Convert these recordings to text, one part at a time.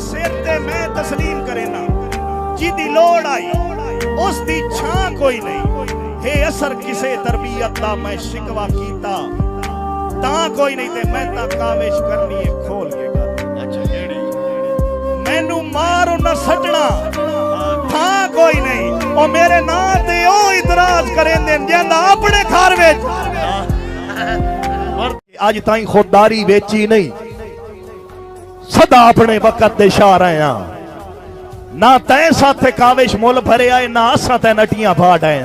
सिर ते मैं तस्लीम करेना, जिदी लोड़ आई उसदी छां कोई नहीं। हे असर किसे तरबियत दा मैं शिकवा कीता, तां कोई नहीं ते मैं तां काविश करनी है खोल के गल। मैनू मारो न सटना थां कोई नहीं, ओ मेरे नां ते ओ इतराज करेंदे जिंदा अपने घर विच। अज ताई खुददारी बेची नहीं, सदा अपने वक्त दे शाह रहे हैं। ना तैं साथे काविश मुल भरे आए, ना असां ते नटियां फाड़ आए।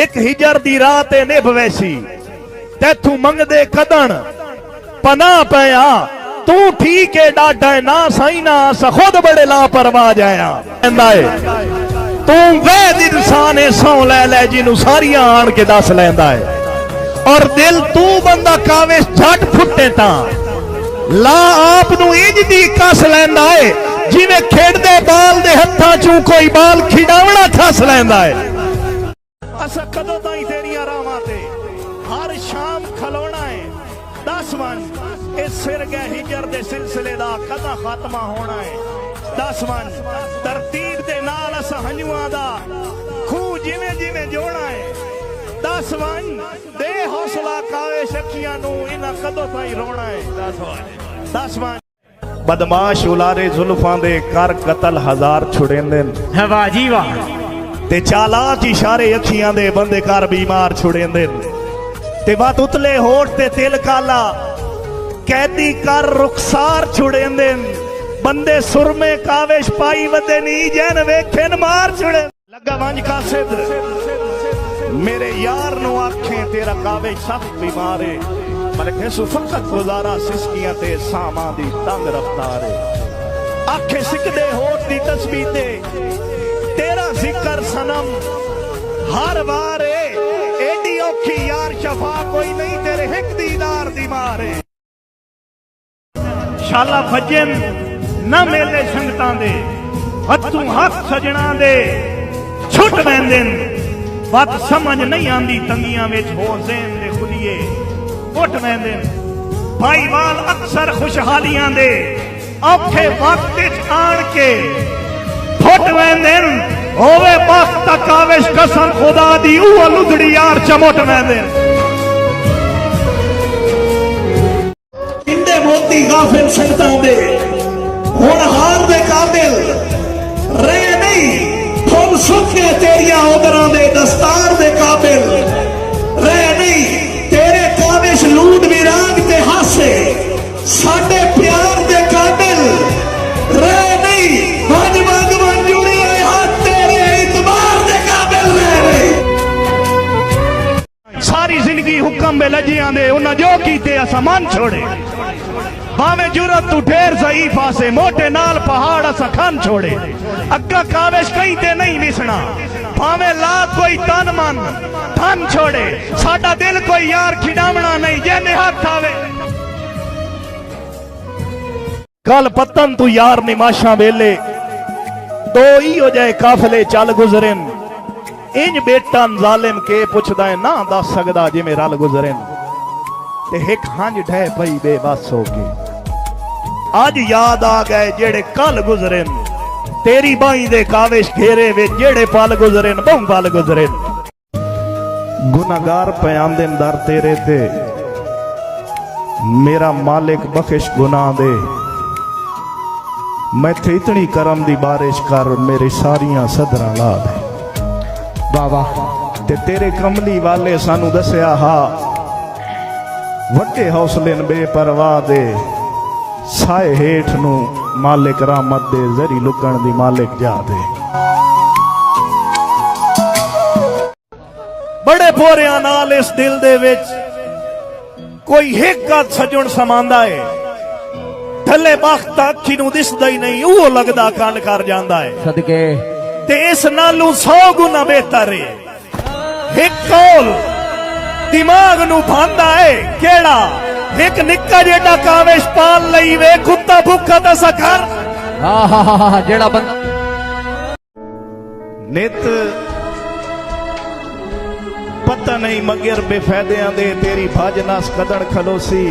एक हिजर दी रात निभ वैसी, तैथू मंगदे कदन पना पया। तू ठीक है डाढा है ना साई ना अस खुद बड़े लापरवाह जाया। तू वैद इंसान है सौ लै लै जिनू सारियां आन के दस लैंदा है। और दिल तू बंदा काविश झट फुटे ता ला आप नू इंज दी कस लैंदा है, जिवें खेडदे बाल दे हत्थां चों कोई बाल खिडावना थस लैंदा है। असा कदों ताईं तेरियां रावां ते हर शाम खलोना है। 10 वन इस सिर गए हिजर दे सिलसिले दा कदा खात्मा होना है। 10 वन तरतीब दे नाल अस हंजुआं दा खूह जिवें जिवें जोड़ना है। 10 वन दे हौसला काविश अखियां नू इन्हां कदों ताईं रोना है। 10 वन बदमाश उलारे जुल्फां दे कर कतल हजार छुड़ेंदे है। वाह जी वाह। ते चालाक इशारे अखियां दे बंदे कर बीमार छुड़ेंदे। ते बात उतले होठ ते तिल काला कैदी कर रुखसार छुड़ेंदे। बंदे सुरमे काविश पाई वदे नी जैन वेखेन मार छुड़े। लगा वंज कासिद मेरे यार नु आखें तेरा काविश सख्त बीमार है। मलके सुफकत गुजारा सिसकियां ते सामा दी तंग रफ्तार है। आखे सिकदे होठ दी तस्बीह ते तेरा जिक्र सनम हर बार है। एडी औखी यार शफा कोई नहीं तेरे हिक दीदार दी मार है। शाला भजन न मेले संगतां दे हथों हथ सजना दे छुट वैंदे। बात समझ नहीं आंदी तंगियां विच हो ज़हन दे खुलिए उठ वैंदे। भाईवाल अक्सर खुशहालियां दे औखे वक्त विच आण के फुट वैंदे। होवे बख्त काविश कसम खुदा दी ऊ लुधड़ी यार चमुट वैंदे। इंदे मोती गाफिल संगतां दे हुण हार दे काबिल रहे नहीं। फुल सुखे तेरियां उदरां दे दस्तार दे काबिल रहे नहीं। तेरे काविश लूट विराग ते हासे साडे प्यार दे काबिल रहे नहीं। वंज वंज मंजूरी हाथ तेरे इतबार दे काबिल रहे नहीं। सारी जिंदगी हुक्म में लजियां दे उन्हां जो कीते असा मन छोड़े। भावे जुरत तू ढेर ज़ईफ आसे मोटे नाल पहाड़ असा खन छोड़े। अग्गा काविश कहीं ते नहीं मिसना भावे ला कोई तन मन धन छोड़े। साडा दिल कोई यार खिडावना नहीं जेने हाथ आवे। कल पतन तू यार निमाशा वेले दो ही हो जाए काफिले चल गुजरेन। इंज बेटा जालिम के पुछदा है ना दस सकदा जिवें रल गुजरेन। ते हिक हंज ढह पई बेबस हो के आज याद आ गए जेड़े कल गुजरेन। तेरी बाई दे काविश घेरे विच जेड़े पल गुजरेन बहु पल गुजरेन। गुनाहगार पयांदे दर तेरे ते मेरा मालिक बख्शिश गुनाह दे। मैं थे इतनी करम दी बारिश कर मेरी सारियां सदरां ला दे। बाबा ते तेरे कमली वाले सानू दसिया हा वड्डे हौसले बेपरवाह दे। साए हेठ नू मालिक रहमत दे जरी लुकण दी मालिक जा दे। बड़े पोरियां नाल इस दिल दे विच कोई हिक सजण समांदा है। थले बख्त अखी नू दिसदा ही नहीं वो लगदा कंड कर जांदा है। सदके ते इस नालू 100 गुना बेहतर है। हिक कौल दिमाग नू भांदा है केड़ा एक निक्का जेड़ा काविश पाल लई वे कुत्ता भूखा दसा घर। जेड़ा बंदा नित पता नहीं मगर बेफायदियां दे तेरी भज नस कदड़ खलोसी।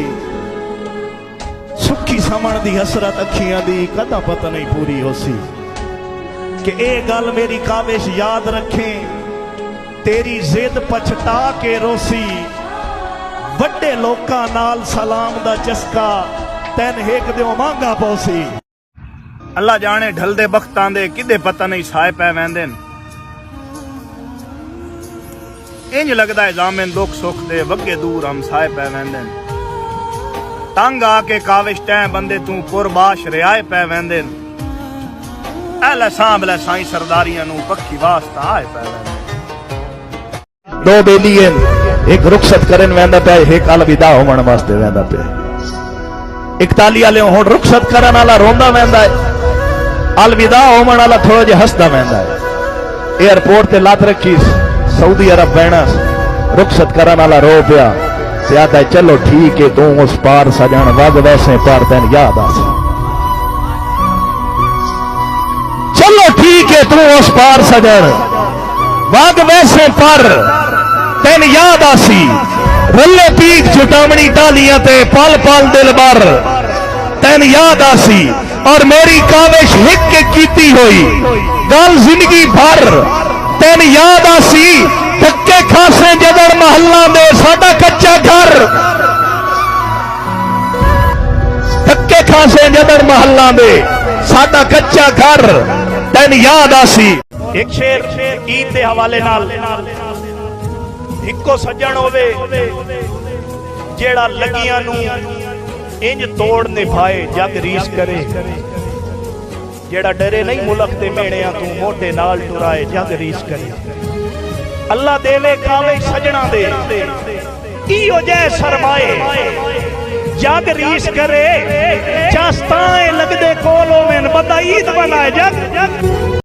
सुखी समण दी हसरत अखियां दी कदा पता नहीं पूरी होसी कि ए गल मेरी काविश याद रखें तेरी जिद पछता के रोसी वड्डे लोकां नाल सलाम दा चस्का तैन हेक दिओ मांगा पौसी। अल्लाह जाने ढलदे बख्तां दे किदे पता नहीं साए पै वैंदे इंज लगदा है जामिन दुख सुख दे वगे दूर हम साए पै वैंदे तंग आके काविश तै बंदे तू पुरबाश रियाए पै वैंदे ऐ सांभ लै साईं सरदारियां नू पक्की वास्ता आए पै वैंदे। दो बेली एक रुखसत करन वेंदा पे एक अलविदा होवन वास्ते वेंदा पे 41 वाले हुण रुखसत करन वाला रोंदा वेंदा है अलविदा होवन वाला थोड़ा जिहा हसदा वेंदा है। एयरपोर्ट ते लात रखी सऊदी अरब बहना रुखसत करन वाला रो पिया ते आदा चलो ठीक है तू उस पार सजन वग वैसे पार तैन याद आसी चलो ठीक है तू उस पार सजन वग वैसे पर तैन याद आसी रले पीक जुटावनी टालियां ते पल पल दिल भर तैन याद आसी और मेरी काविश हिक के कीती हुई गल जिंदगी भर तैन याद आसी धक्के खासे जदड़ महल्ला दे साडा कच्चा घर धक्के खासे जदड़ महल्ला दे साडा कच्चा घर तैन याद आसी। एक शेर ईद दे हवाले नाल इको सज्जण होवे जेड़ा लगियां नू इंज तोड़ निभाए जग रीस करे जेड़ा डरे नहीं मुल्क दे मेड़ियां तू मोटे नाल टुराए जग रीस करे। अल्लाह देवे कावे सजना दे इयो जै सरमाए जग रीस करे चास्ताए लगदे कोल होवेन बंदा ईद बनाए जग